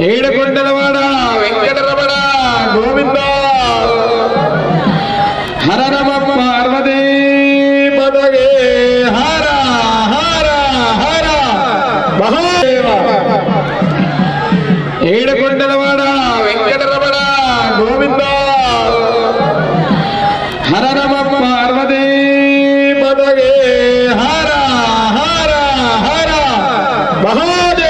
ఏడుకొండలవాడ వెంకటరమణ గోవింద హర నమ పార్వతీ పదగే హర హర హర మహాదేవ ఏడుకొండలవాడ వెంకటరమణ గోవింద హర నమ పార్వతీ పదగే హర హర హర మహాదేవ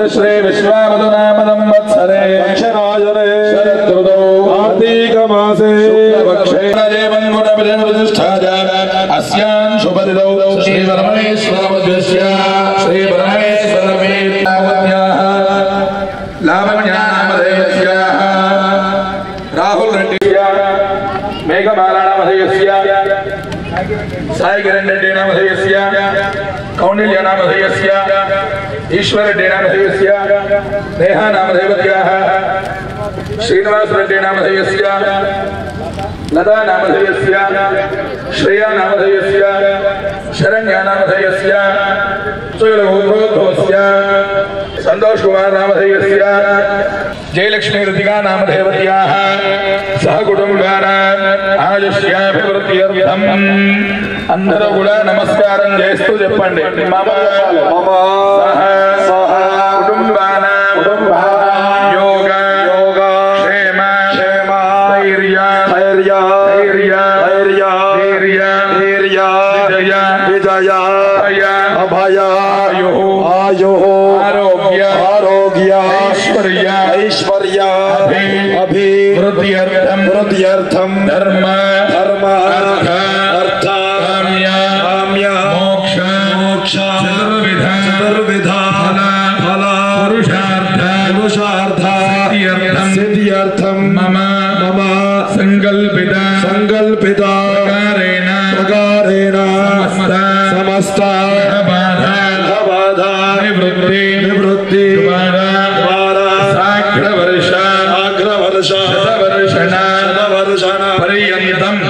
श्री विश्वावदुनामदं वत्सरे दक्षिणायने शरदृतौ कार्तीकमासे शुक्लपक्षेणदेवन्मुनप्रतिष्ठाया अस्यां शुभदिनौ श्रीपरमेश्वरमध्यस्य श्रीपरमेश्वरमेत्यावत्याः लावण्यानामधेयस्याः राहुल रेड्डिस्याः मेघमालानामधेयस्य साई किरण रेड्डी नामधेयस्य कौंडिल्य नामधेयस्य ईश्वर रेड्डी नामधेयस्य नेहा नामधेयवत्याः श्रीनिवास रेड्डी नामधेयस्य लता नामधेयस्य श्रेया नामधेयस्य शरण्या नामधेयस्य सुगलगोत्रोद्भवस्य संतोष कुमार नामधेयस्य जयलक्ष्मी ऋतिका नामधेयवत्याः सहकुटुम्बानाम् आयुष्याभिवृद्ध्यर्थम् अंधरगुण नमस्कारं जयस्तु చెప్పండి మమ సహ కుటుంబానాం యోగ క్షేమ ధైర్య విజయ అభయ आयुः आरोग्य ऐश्वर्य अभिवृद्ध्यर्थं धर्म अर्थ काम्य मोक्ष चतुर्विधा फल पुरुषार्थ सिद्ध्यर्थं मम संकल्पिता प्रकारेण समस्त बाधा निवृत्ति साग्रवर्ष शतवर्षण पर्यन्तम्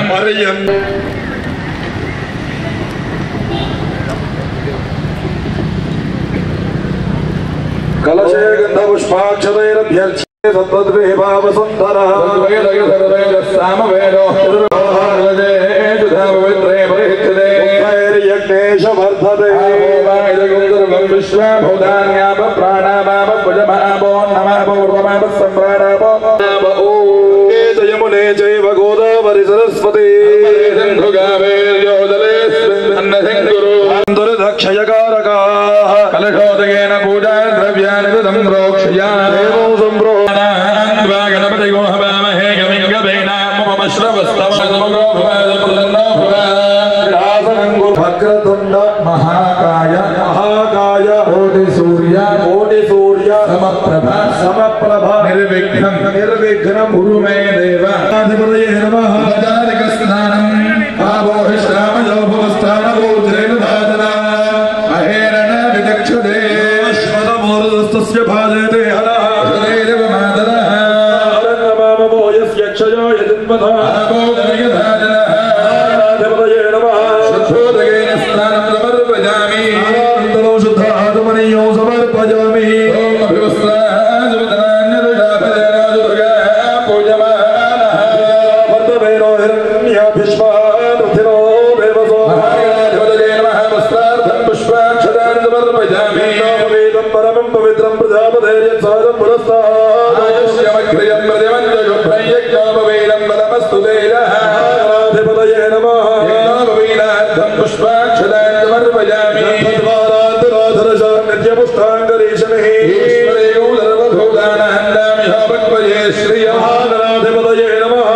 कलशे गन्धपुष्पाक्षरैरभ्यर्च्ये सत्तद्विभावसुन्दरः सामवेदो पवित्रे परिहिच्यते यज्ञेशवर्धते विश्वभूतान्याप प्राणामाप भुजमापो नमापो ऊर्ध्वमाप सम्प्राणापो यमुने चैव गोदावरि सरस्वती क्षयकारकाः कलशोदकेन पूजा द्रव्याणि संप्रोक्ष्या गणपतिगो हवामहे भक्रतुण्ड महाकाय कोटि सूर्य समप्रभा निर्विघ्नं कुरु मे देव अधिपतये नमः स्नानम् आपोहिष्यामयो भवस्थानपूज्रेण धातना अहेरण विदक्षुदे अश्वतमूर्धस्तस्य भाजते हरः हरेरव मातरः अरण्यमामो यस्य क्षयाय जन्मथा आपोदर्यधाजनः अधिपतये नमः शुद्धोदकेन स्नानं समर्पयामि अनन्तरो शुद्धात्मनीयो समर्पयामि ॐ अभिवस्त्राजुवदनान्यरुषाभजनाजुर्गा पूजमानः वर्तवेनो हिरण्यभिष्मानुथिनो देवसो महागणाधिपतये नमः वस्त्रार्थं पुष्पाक्षतान् समर्पयामि वेदं परमं पवित्रं प्रजापतेर्यत्सादं पुरस्तात् आयुष्यमग्र्यं प्रतिमञ्जगुभ्रं यज्ञोपवेदं बलमस्तु तेजः महागणाधिपतये नमः यज्ञोपवेदार्थं पुष्पाक्षतान् समर्पयामि नित्यपुष्टाङ्गरीशमिः ईश्वरेयो सर्वभूतानान्दामि भक्तये श्रियः महागणाधिपतये नमः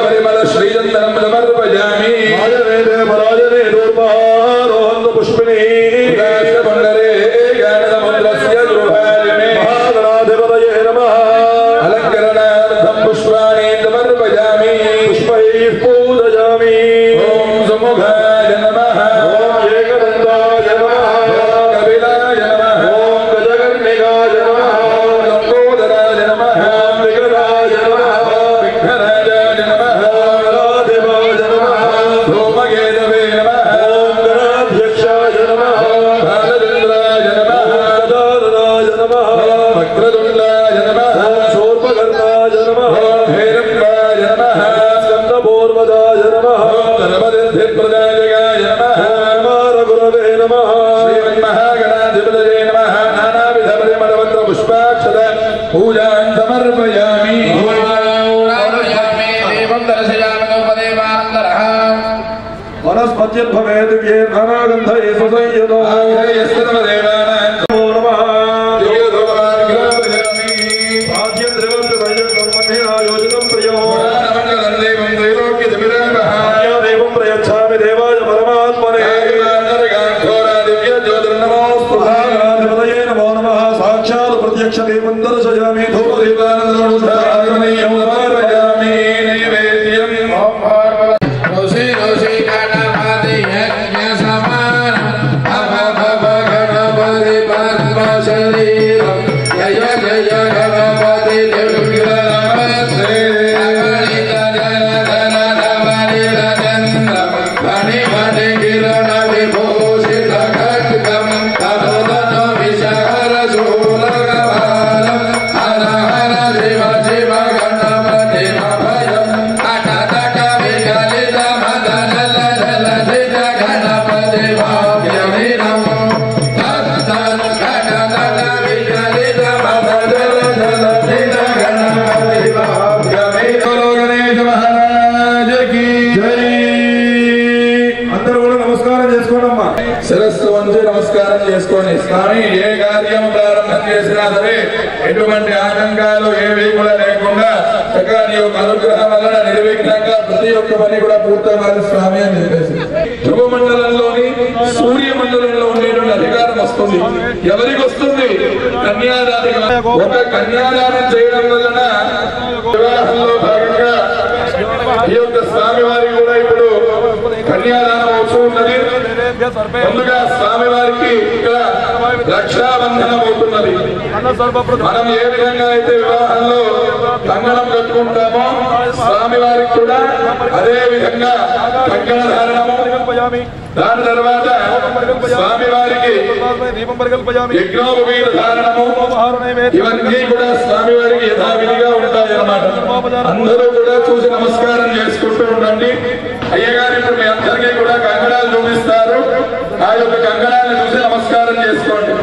परिमल श्रीचन्दनं समर्पयामि आयवेदे परायणे दूर्वारोहन्तु पुष्पिणी पुण्डरे ज्ञानसमुद्रस्य दुर्भारिणे महागणाधिपतये नमः अलङ्करणार्थं पुष्पाणि समर्पयामि पुष्पैः पूजयामि ॐ सुमुखाय नमः ॐ एकदन्ताय नमः कपिलाय नमः ॐ गजकर्णिकाय नमः ॐ लम्बोदराय नमः ॐ विकटाय नमः विघ्नराजाय नमः गणाधिपाय नमः धूमकेतवे नमः ॐ गणाध्यक्षाय नमः बालचन्द्राय नमः गदाधराय नमः वक्रतुण्डाय नमः शूर्पकर्णाय नमः भैरवाय नमः स्कन्दपूर्वजाय नमः धर्मसिद्धिप्रदायकाय नमः कुमारगुरवे नमः श्रीमन्महागणाधिपतये नमः नानाविधपरिमलपत्रपुष्पाक्षत पूजां समर्पयामि देवं दर्शयामि नोपदेवान्तरः वनस्पतिर्भवेत् ये नानागन्धये सुसंयुतो यस्तदेवानां नमो नमः योजितं प्रियो देवं त्रैलोक्यजमिरः देवं प्रयच्छामि देवाय परमात्मने दिव्यज्योतिर्नमोऽस्तुते नमो नमः साक्षात् प्रत्यक्षदेवं दर्शयामि धूपदीपानन्दं समर्पयामि नैवेद्यम् Hara చేసుకొని స్వామి ఏ కార్యం ప్రారంభం చేసినా సరే ఎటువంటి ఆటంకాలు ఏవి కూడా లేకుండా చక్కగా నీ యొక్క అనుగ్రహం వలన నిర్విఘ్నంగా ప్రతి ఒక్క పని కూడా పూర్తవ్వాలి స్వామి అని చెప్పేసి ధ్రువమండలంలోని సూర్యమండలంలో ఉండేటువంటి అధికారం వస్తుంది. ఎవరికి వస్తుంది? కన్యాదానం. ఒక కన్యాదానం చేయడం వలన వివాహంలో భాగంగా ఈ యొక్క స్వామి వారికి కూడా ఇప్పుడు కన్యాదానం అవుతూ ఉన్నది. ముందుగా స్వామి వారికి ఇక్కడ రక్షాబంధనం అవుతున్నది. మనం ఏ విధంగా అయితే వివాహంలో కంగణం కట్టుకుంటామో స్వామి వారికి కూడా అదే విధంగా కంగణ ధారణము, దాని తర్వాత స్వామి వారికి యజ్ఞోపవీత ధారణము, ఇవన్నీ కూడా స్వామి వారికి యథావిధిగా ఉంటాయన్నమాట. అందరూ కూడా చూసి నమస్కారం చేసుకుంటూ ఉండండి. అయ్యగారు ఇప్పుడు మీ అందరికీ కూడా కంగణాలు చూపిస్తారు. ఆ యొక్క కంగణాలను చూసి నమస్కారం చేసుకోండి.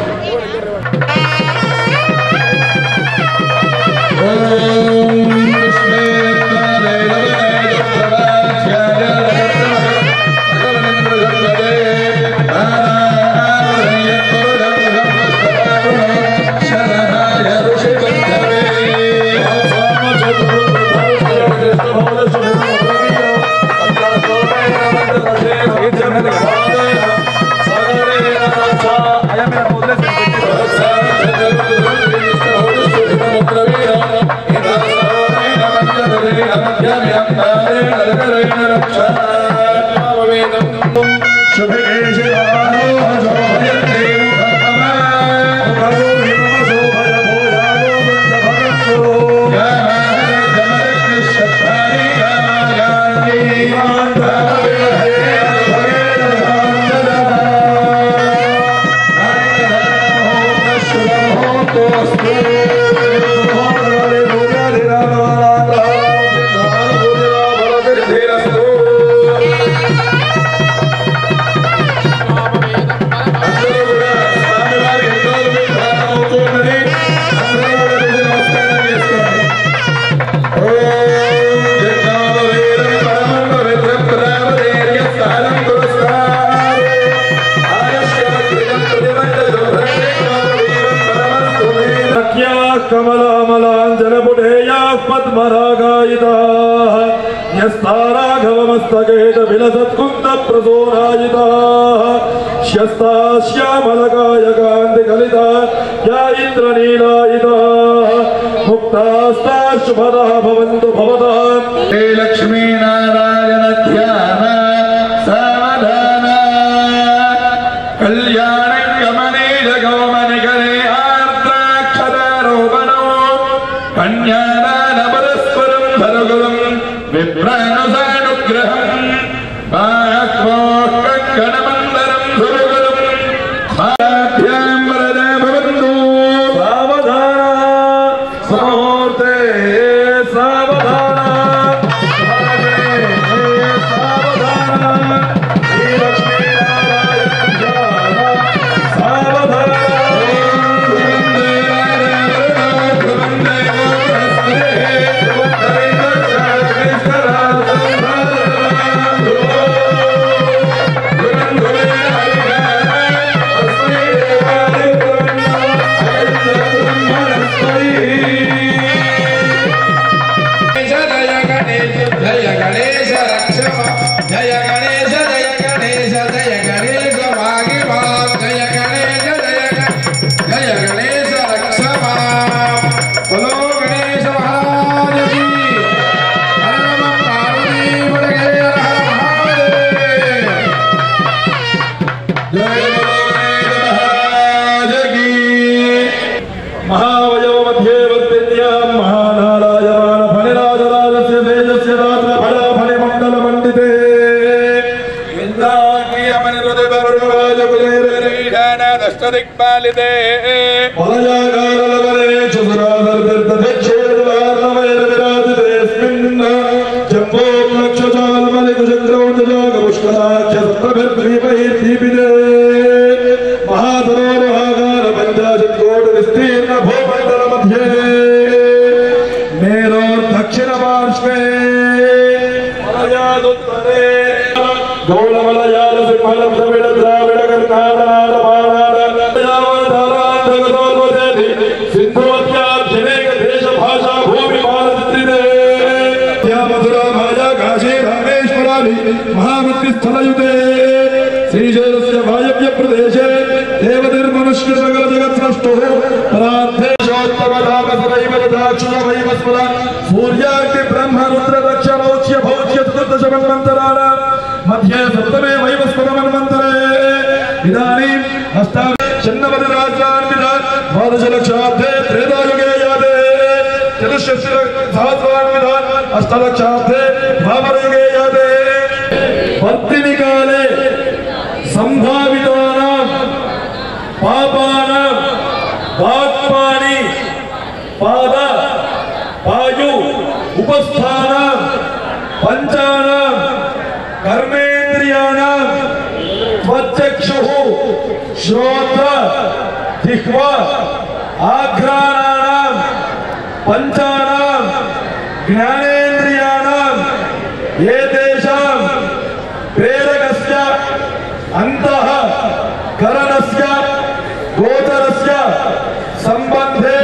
గోళమలయాల సింహలం ద్రవిడ ద్రావిడ కర్ణాటక सिंधुवत्याजनेक देश भाषा भूमि भारतत्रिदे या मधुरा माया काशी रामेश्वरानि महावृत्तिस्थलयुते श्रीशैलस्य वायव्य प्रदेशे देवतिर्मनुष्य सकल जगत् सृष्टुः परार्थे शोत्तमधाम सदैव ददाक्षुण वैवस्वरा सूर्याग्नि ब्रह्म रुद्र दक्ष मौच्य भौच्य चतुर्दश मन्वन्तराणां मध्ये सप्तमे वैवस्वत मन्वन्तरे इदानीम् अष्टादश चन्नवति राजान्वितान् द्वादशलक्षाब्दे त्रेधायुगे याते चतुष्षष्टिसहस्रान्वितान् अष्टलक्षाब्दे द्वापरयुगे याते वर्तिनिकाले संभावितानां पापानां वाक्पाणि पाद वायु उपस्थानां पंचानां कर्मेन्द्रियाणां त्वचक्षुः श्रोत्र जिह्वा आघ्राणानां पंचानां ज्ञानेन्द्रियाणां एतेषां प्रेरकस्य अन्तः करणस्य गोचरस्य संबंधे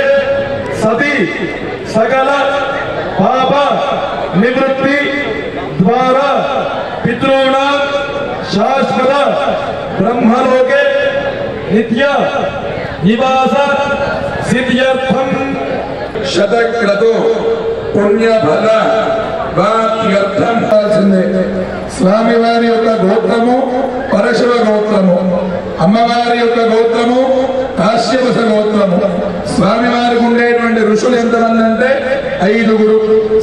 सति सकल पाप निवृत्ति द्वारा पितॄणां शाश्वत ब्रह्मलोके नित्य निवास सिद्ध्यर्थं शतक्रतु पुण्य फल वाक्यर्थं स्वामी वारी యొక్క గోత్రము పరశువ గోత్రము అమ్మవారి యొక్క గోత్రము కాశ్యపస గోత్రము స్వామి వారికి ఉండేటువంటి ఋషులు ఎంతమంది అంటే 5గురు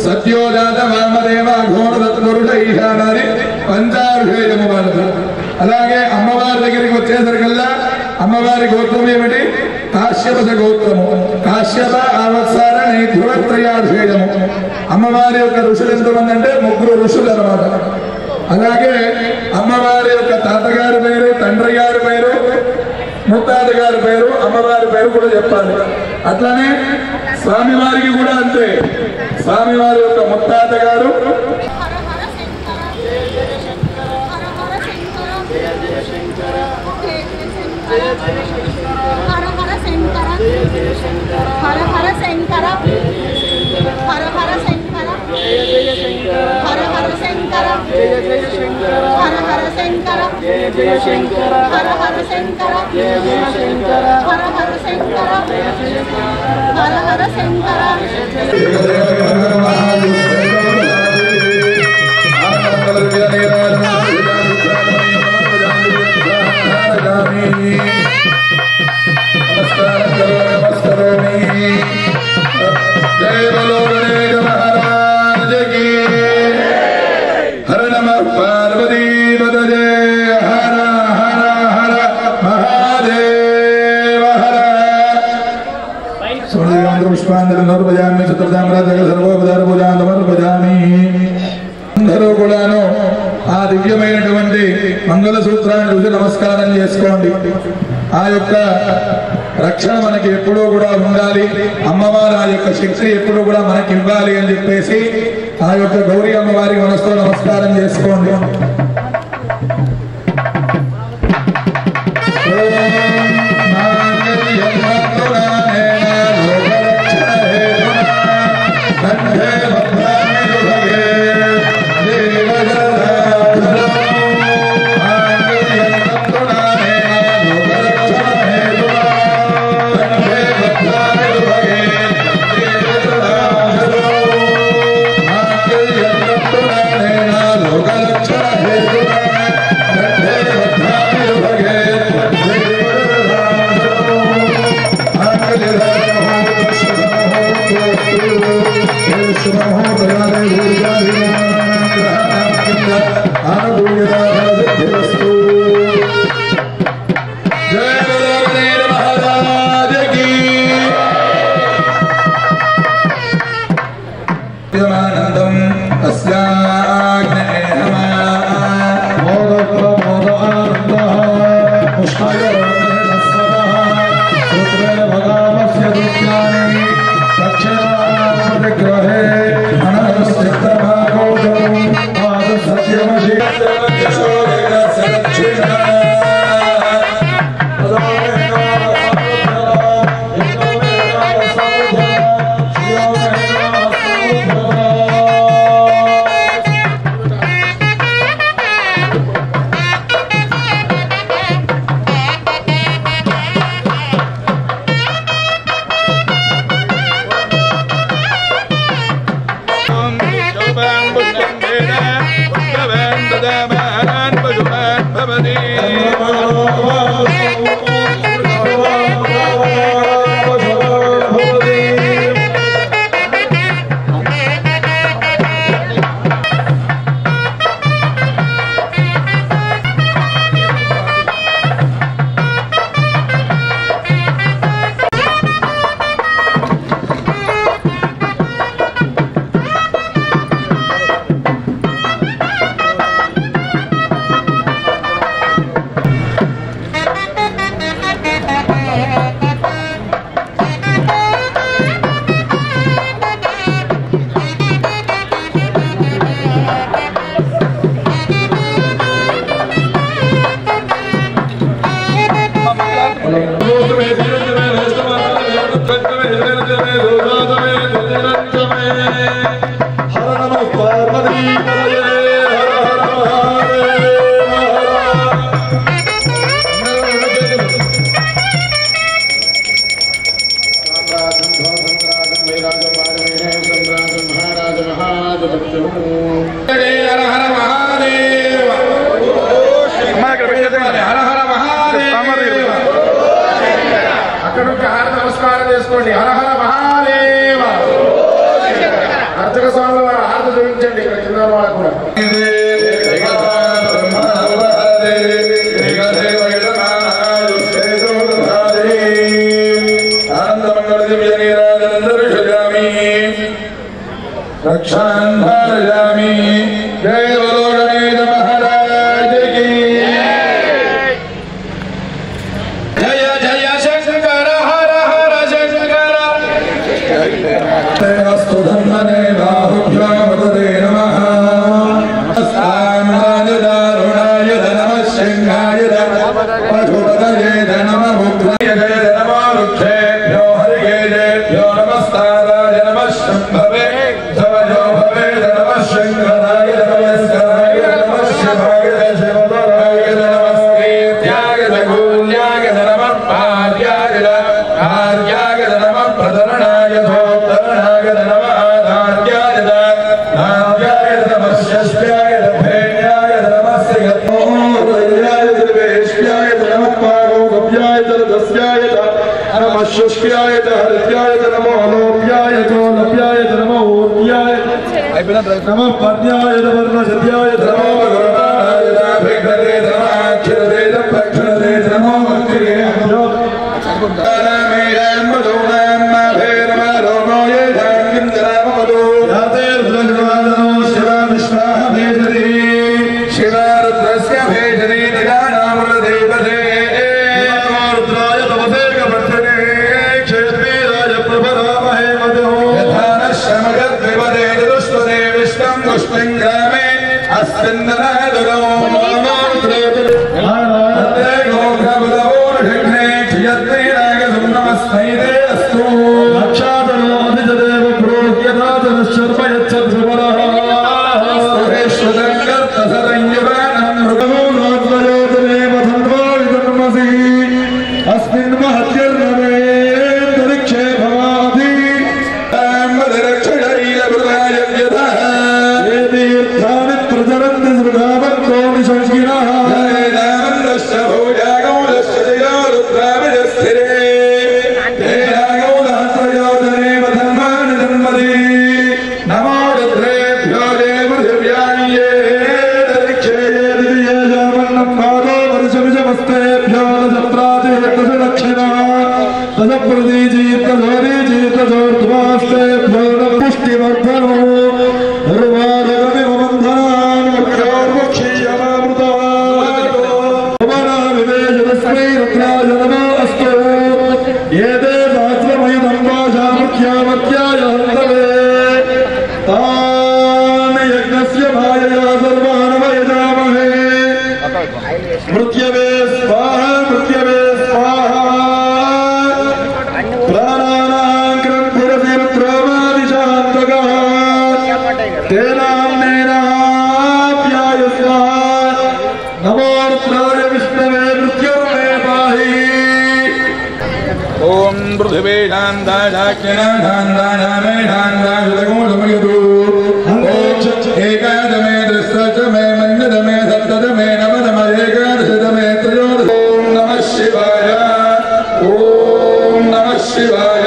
సత్యోజాత వామదేవ అఘోరదత్తురుడ ఈశానారి పంచారుషేయము వాళ్ళది అలాగే అమ్మవారి దగ్గరికి వచ్చేసరికల్లా అమ్మవారి గోత్రం ఏమిటి కాశ్యపస గోత్రము కాశ్యప ఆవత్సార నైధ్రువత్రయారుషేయము అమ్మవారి యొక్క ఋషులు ఎంతమంది అంటే 3 ఋషులు అన్నమాట అలాగే అమ్మవారి యొక్క తాతగారి పేరు తండ్రి గారి పేరు ముత్తాత గారి పేరు అమ్మవారి పేరు కూడా చెప్పాలి అట్లానే స్వామివారికి కూడా అంతే స్వామివారి యొక్క ముత్తాత గారు అందరూ కూడాను ఆ దివ్యమైనటువంటి మంగళ సూత్రాన్ని రుచి నమస్కారం చేసుకోండి ఆ యొక్క రక్షణ మనకి ఎప్పుడూ కూడా ఉండాలి అమ్మవారు ఆ యొక్క శక్తి ఎప్పుడూ కూడా మనకి ఇవ్వాలి అని చెప్పేసి ఆ యొక్క గౌరీ అమ్మవారికి మనసుతో నమస్కారం చేసుకోండి నమస్కారం చేసుకోండి. హర హర మహాదేవ. అర్చక స్వామి వారు హారతి చూపించండి ఇక్కడ కింద వాళ్ళకు కూడా. రక్షాన్ భారయామి. జయ బలో గణేశ మహారాజ్ కి జయ జయ శంకర హర హర శంకర. అస్తు ధన్మనే బాహుభ్యామృతే నమః. స్థానాయ నమః శంగాయ పశుపతయే నమః ముక్తయే నమః వృక్షేభ్యో హరికేజేభ్యో నమస్తారాయ నమః శంభవే ధవజో భవే నమః శంకరాయ నమస్కారాయ నమః శివాయ శివధరాయ నమస్కీర్త్యాయ గూల్యాయ నమః పార్యాయ కార్యాయ నమః ప్రధరణాయ ధోత్తరణాయ నమః నార్యాయ నార్యాయ నమః శస్యాయ భేన్యాయ నమః శ్రీగత్మోర్యాయ దివేశ్యాయ నమః పారోగవ్యాయ దస్యాయ నమః శుష్క్యాయ హరిత్యాయ నమో లోప్యాయ లోప్యాయ నమో ఊర్యాయ నమః పర్యాయ వర్ణశద్యాయ నమో భగవతాయ భిక్షతే నమః అక్షరతే భక్షతే నమో భక్తిరే మృత్యవే స్వాహ మృత్యవే స్వాహ ప్రాణానాం గ్రంథిరతిరుద్రమాదిశాంతకః తేనామ్నేనాప్యాయ స్వాహ నమో రుద్రాయ విష్ణవే మృత్యుర్మే పాహి. ఓం పృథివీ శాంతాశాఖ్యనాశాంతానామే శాంతాశతకోమయతు ఏకాదమే దశమే మంగళమే సప్తమే నవదమే ఏకాదశమే త్రయోదశ. ఓం నమః శివాయ ఓం నమః శివాయ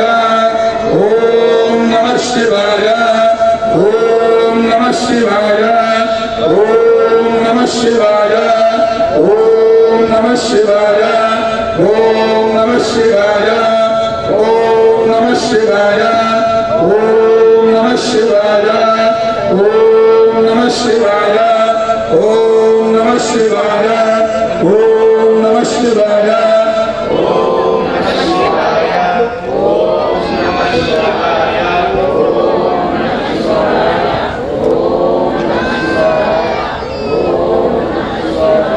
ఓం నమః శివాయ ఓం నమః శివాయ ఓం నమః శివాయ ఓం నమః శివాయ ఓం నమః శివాయ ఓం నమః శివాయ ఓం నమః శివాయ ఓం నమః శివాయ ఓం నమః శివాయ ఓం నమః శివాయ ఓం నమః శివాయ ఓం నమః శివాయ ఓం నమః శివాయ ఓం నమః శివాయ ఓం నమః శివాయ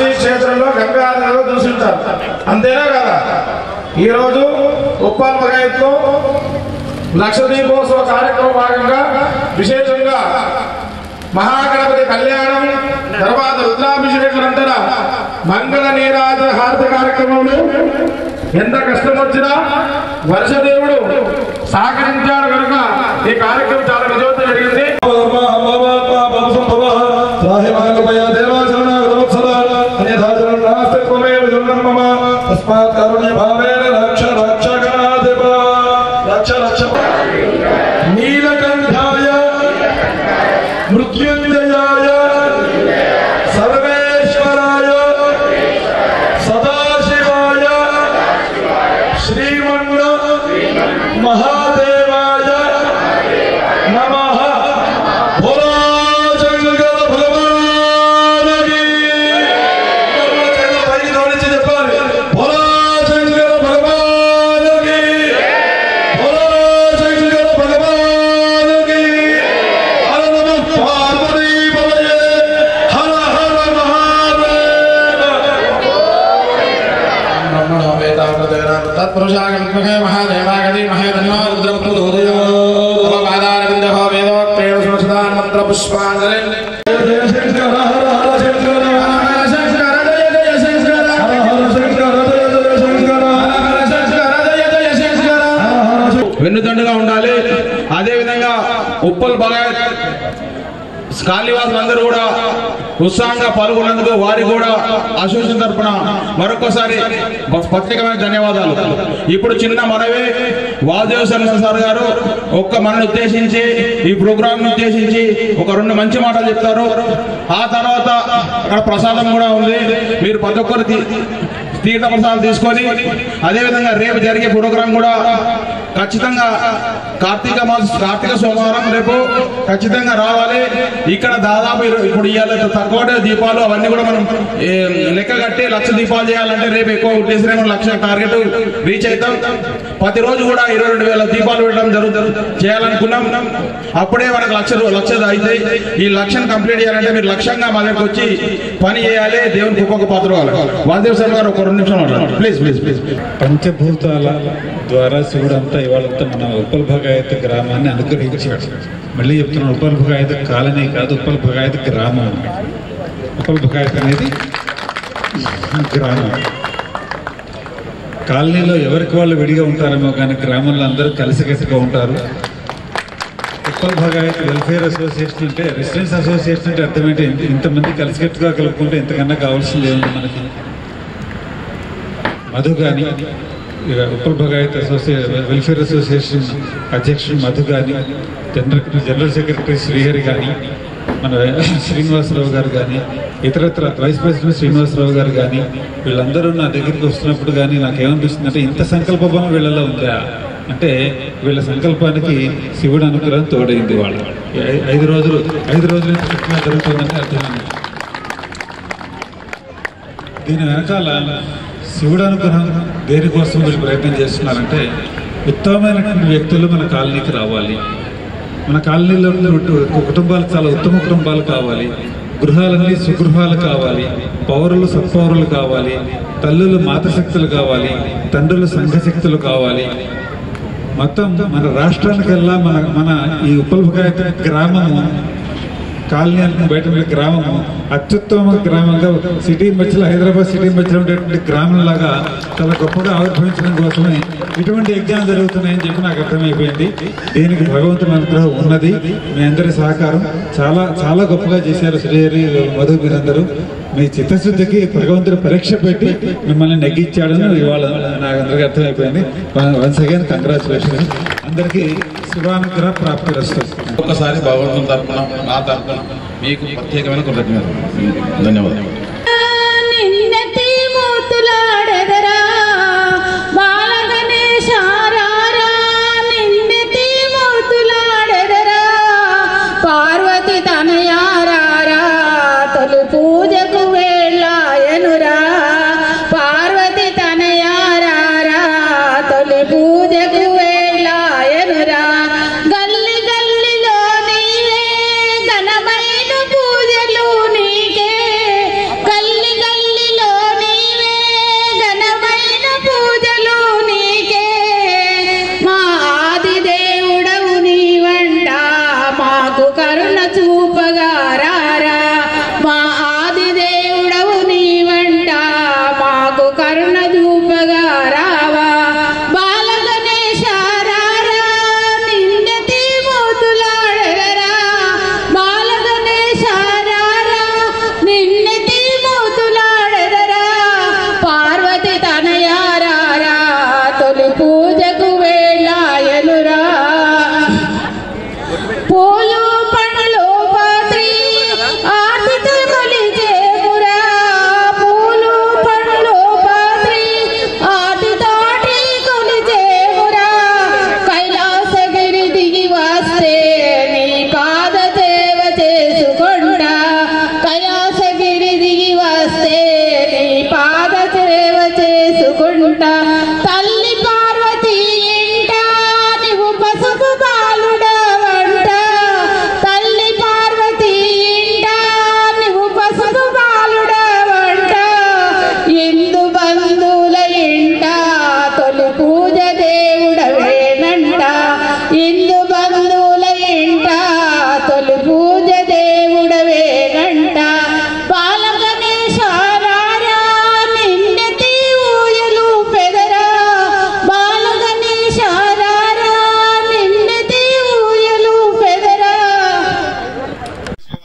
కాశీ క్షేత్రంలో గంగా నదిలో దూషించారు. అంతేనా కదా? ఈరోజు ఉప్పల్ భగాయత్లో లక్షదీపోత్సవ కార్యక్రమం భాగంగా విశేషంగా మహాగణపతి కళ్యాణం తర్వాత రుద్రాభిషేకానంతర మంగళ నీరాజన హారతి కార్యక్రమంలో ఎంత కష్టం వచ్చినా వర్షదేవుడు సహకరించాడు కనుక ఈ కార్యక్రమం చాలా విజయవంతం జరిగింది. నీలకంఠాయ మృత్యుంజయాయ సర్వేశ్వరాయ సదాశివాయ శ్రీమన్న మహాదేవాయ నమః. భోలా శంకర భగవానుకి పైకి తోడించి చెప్పాలి. భోలా శంకర భగవానుకి, భోలా శంకర భగవానుకి. హర నమః పార్వతీపతయే, హర హర మహాదేవ. తత్పురుషాయ విద్మహే మహాదేవాయ మహేతన్నో రుద్రం ప్రచోదయాత్. పాదారవిందః వేదోక్తేన సంస్కృతాన్ మంత్ర పుష్పాంజలి. జయ శంకర హర హర శంకర, హర శంకర జయ జయ శంకర, హర హర శంకర జయ జయ శంకర, హర శంకర జయ జయ శంకర. వెన్నుదండుగా ఉండాలి. అదేవిధంగా ఉప్పల్ భగాయత్ కాళీవాసులందరూ కూడా ఉత్సాహంగా పాల్గొన్నందుకు వారికి కూడా అసోసియేషన్ తరఫున మరొకసారి ప్రత్యేకమైన ధన్యవాదాలు. ఇప్పుడు చిన్న మనవే, వాసుదేవ శర్మ సార్ గారు మనల్ని ఉద్దేశించి ఈ ప్రోగ్రామ్ ఉద్దేశించి ఒక 2 మంచి మాటలు చెప్తారు. ఆ తర్వాత అక్కడ ప్రసాదం కూడా ఉంది. మీరు ప్రతి ఒక్కరు తీర్థ ప్రసాదాలు తీసుకొని అదేవిధంగా రేపు జరిగే ప్రోగ్రాం కూడా ఖచ్చితంగా కార్తీక సోమవారం రేపు ఖచ్చితంగా రావాలి. ఇక్కడ దాదాపు ఇప్పుడు ఇవాళ తక్కువ దీపాలు అవన్నీ కూడా మనం లెక్క కట్టి 1,00,000 దీపాలు చేయాలంటే రేపు ఎక్కువ ఉద్దేశం 1,00,000 టార్గెట్ రీచ్ అవుతాం. ప్రతిరోజు కూడా 22,000 దీపాలు పెట్టడం జరుగుతుంది చేయాలనుకున్నాం. అప్పుడే మనకు 1,00,000 అయితే ఈ 1,00,000 కంప్లీట్ చేయాలంటే మీరు లక్ష్యంగా మా దగ్గరకు వచ్చి పని చేయాలి. దేవుని కృపకు పాత్ర కావాలి. వాసుదేవ శర్మ గారు ఒక 2 నిమిషాలు మాట్లాడారు ప్లీజ్ ప్లీజ్ ప్లీజ్. పంచభూతాల ద్వారా శివుడంతా ఇవాళంతా మన ఉప్పల్ భగాయత్ గ్రామాన్ని అనుగ్రహించాడు. మళ్ళీ చెప్తున్నాను, ఉప్పల్ భగాయత్ కాలనీ కాదు, ఉప్పల్ భగాయత్ గ్రామం. ఉప్పల్ భగాయత్ అనేది గ్రామం. కాలనీలో ఎవరికి వాళ్ళు విడిగా ఉంటారేమో కానీ గ్రామంలో అందరూ కలిసికసిగా ఉంటారు. ఉప్పల్ భగాయత్ వెల్ఫేర్ అసోసియేషన్ అంటే, రెసిడెన్స్ అసోసియేషన్ అంటే అర్థమేంటి? ఇంతమంది కలిసికట్టుగా కలుపుకుంటే ఇంతకన్నా కావాల్సింది ఏముంది మనకి? మధు కానీ, ఉప్పల్ భగాయత్ వెల్ఫేర్ అసోసియేషన్ అధ్యక్షుడు మధు కానీ, జనరల్ సెక్రటరీ శ్రీహరి కానీ, మన శ్రీనివాసరావు గారు కానీ, ఇతరత్ర వైస్ ప్రెసిడెంట్ శ్రీనివాసరావు గారు కానీ, వీళ్ళందరూ నా దగ్గరికి వస్తున్నప్పుడు కానీ నాకేమనిపిస్తుందంటే ఇంత సంకల్పం వీళ్ళలో ఉందా అంటే వీళ్ళ సంకల్పానికి శివుడు అనుగ్రహం తోడైంది. వాళ్ళు 5 రోజులు జరుగుతుందంటే అర్థమైంది. దీని వెనకాల శివుడు అనుగ్రహం దేనికోసం వీళ్ళు ప్రయత్నం చేస్తున్నారంటే, ఉత్తమమైనటువంటి వ్యక్తులు మన కాలనీకి రావాలి. మన కాలనీలో కుటుంబాలు చాలా ఉత్తమ కుటుంబాలు కావాలి. గృహాలన్నీ సుగృహాలు కావాలి. పౌరులు సత్పౌరులు కావాలి. తల్లులు మాతృశక్తులు కావాలి. తండ్రులు సంఘశక్తులు కావాలి. మొత్తం మన రాష్ట్రానికల్లా మన ఈ ఉప్పల్ భగాయత్ గ్రామము, కాలనీ బయట గ్రామము అత్యుత్తమ గ్రామంగా సిటీ మధ్యలో, హైదరాబాద్ సిటీ మధ్యలో ఉండేటువంటి గ్రామంలాగా చాలా గొప్పగా ఆవిర్భవించడం కోసమే ఇటువంటి యజ్ఞాలు జరుగుతున్నాయని చెప్పి నాకు అర్థమైపోయింది. దీనికి భగవంతుని అనుగ్రహం ఉన్నది. మీ అందరి సహకారం చాలా చాలా గొప్పగా చేశారు శ్రీహరి, మధు, మీరందరూ. మీ చిత్తశుద్ధికి భగవంతుడు పరీక్ష పెట్టి మిమ్మల్ని నెగ్గించాడని ఇవాళ నాకు అందరికీ అర్థమైపోయింది. Once again congratulation. అందరికీ శివానుగ్రహ ప్రాప్తి వస్తుంది. ఒక్కసారి భగవంతుని తరపున, నా తరపున మీకు ప్రత్యేకమైన కృతజ్ఞతలు, ధన్యవాదాలు. నిన్నటి మూతులాడెదరా బాలగణేశారారా, నిన్నటి మూతులాడెదరా పార్వతి తనయారారా, తొలి పూజకు వేళాయనురా పార్వతి తనయారారా, తొలి పూజకు వేళాయనురా. గల్లి గల్లిలో నీవే ఘనమైన పూజలు నీకే,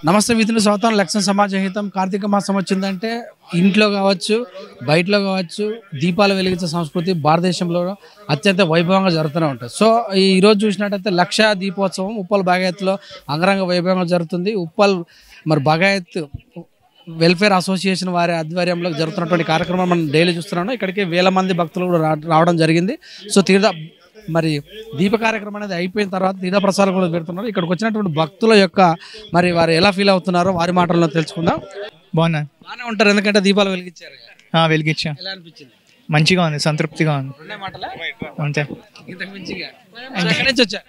నమస్తే విధులు స్వాతం లక్ష్యం సమాజ హితం. కార్తీక మాసం వచ్చిందంటే ఇంట్లో కావచ్చు బయటలో కావచ్చు దీపాలు వెలిగించే సంస్కృతి భారతదేశంలో అత్యంత వైభవంగా జరుగుతూనే ఉంటుంది. సో ఈరోజు చూసినట్టయితే లక్ష దీపోత్సవం ఉప్పల్ బాగాయత్లో అంగరంగ వైభవంగా జరుగుతుంది. ఉప్పల్ మరి బాగాయత్ వెల్ఫేర్ అసోసియేషన్ వారి ఆధ్వర్యంలో జరుగుతున్నటువంటి కార్యక్రమం మనం డైలీ చూస్తున్నాం. ఇక్కడికి వేల మంది భక్తులు కూడా రావడం జరిగింది. సో మరి దీప కార్యక్రమం అనేది అయిపోయిన తర్వాత తీర్థ ప్రసారం కూడా పెడుతున్నారు. ఇక్కడికి వచ్చినటువంటి భక్తుల యొక్క మరి వారు ఎలా ఫీల్ అవుతున్నారో వారి మాటల్లో తెలుసుకుందాం. బాగానే ఉంటారు ఎందుకంటే దీపాలు వెలిగించారు. వెలిగించా. ఎలా అనిపించింది? మంచిగా ఉంది, సంతృప్తిగా ఉంది. అంతే. ఎక్కడి నుంచి వచ్చారు?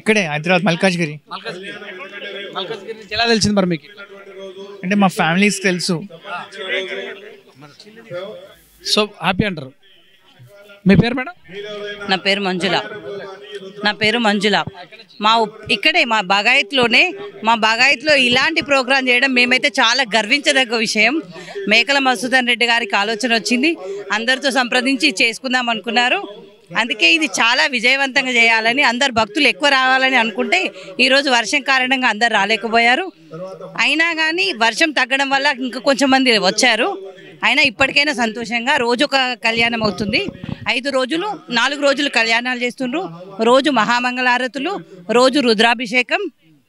ఇక్కడే హైదరాబాద్ మల్కాజ్గిరి. ఎలా తెలిసింది మరి మీకు? అంటే మా ఫ్యామిలీస్ తెలుసు. సో హ్యాపీ అంటారు. మీ పేరు మేడం? నా పేరు మంజుల. ఇక్కడే మా బాగాయత్లో ఇలాంటి ప్రోగ్రాం చేయడం మేమైతే చాలా గర్వించదగ్గ విషయం. మేకల మధుసూదన్ రెడ్డి గారికి ఆలోచన వచ్చింది, అందరితో సంప్రదించి చేసుకుందాం అనుకున్నారు. అందుకే ఇది చాలా విజయవంతంగా చేయాలని, అందరు భక్తులు ఎక్కువ రావాలని అనుకుంటే ఈరోజు వర్షం కారణంగా అందరు రాలేకపోయారు. అయినా కానీ వర్షం తగ్గడం వల్ల ఇంకా కొంచెం మంది వచ్చారు. అయినా ఇప్పటికైనా సంతోషంగా రోజు ఒక కళ్యాణం అవుతుంది. 4 రోజులు కళ్యాణాలు చేస్తుండ్రు. రోజు మహామంగళారతులు, రోజు రుద్రాభిషేకం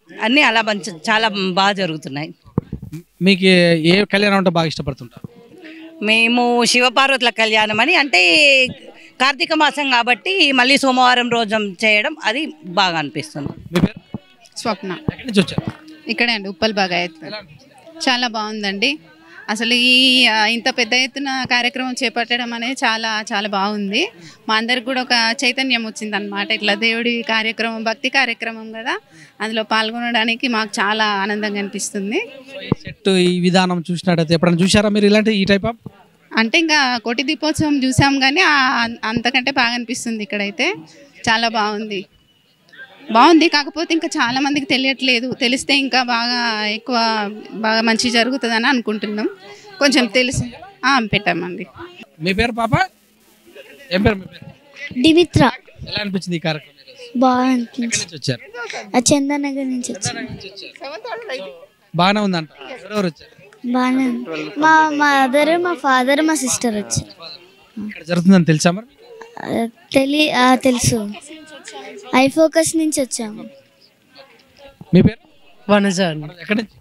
అన్నీ అలా చాలా బాగా జరుగుతున్నాయి. మీకు ఏ కళ్యాణం అంటే బాగా ఇష్టపడుతుంటారు? మేము శివపార్వతుల కళ్యాణం అని, అంటే కార్తీక మాసం కాబట్టి మళ్ళీ సోమవారం రోజు చేయడం అది బాగా అనిపిస్తుంది. స్వప్న. ఎక్కడి నుంచి వచ్చారు? ఇక్కడే అండి ఉప్పల్ బాగాయత్. చాలా బాగుందండి. అసలు ఇంత పెద్ద ఎత్తున కార్యక్రమం చేపట్టడం అనేది చాలా చాలా బాగుంది. మా అందరికి కూడా ఒక చైతన్యం వచ్చింది అనమాట. ఇట్లా దేవుడి కార్యక్రమం, భక్తి కార్యక్రమం కదా, అందులో పాల్గొనడానికి మాకు చాలా ఆనందంగా అనిపిస్తుంది. సెట్ ఈ విధానం చూసినట్టయితే ఎప్పుడైనా చూసారా మీరు ఇలాంటి ఈ టైప్ ఆఫ్? అంటే ఇంకా కోటి దీపోత్సవం చూసాం కానీ అంతకంటే బాగా అనిపిస్తుంది. ఇక్కడైతే చాలా బాగుంది. కాకపోతే ఇంకా చాలా మందికి తెలియట్లేదు. తెలిస్తే ఇంకా బాగా మంచి జరుగుతుందని అనుకుంటున్నాం. కొంచెం తెలిసి పెట్టామండి. మీ పేరు పాప? ఏం పేరు మీ పేరు? డిమిత్ర. ఎలా అనిపించింది ఈ కార్యక్రమం? బాగా అనిపించింది. వచ్చారు చందనగర్ నుంచి వచ్చారు. బాగానే ఉందంట. ఎవరెవరు వచ్చారు? బాగానే మా మదర్, మా ఫాదర్, మా సిస్టర్ వచ్చారు. ఇక్కడ జరుగుతుందని తెలుసా మరి? తెలుసు. ఐ ఫోకస్ నుంచి వచ్చాము. మీ పేరు? వనజ. ఎక్కడి నుంచి?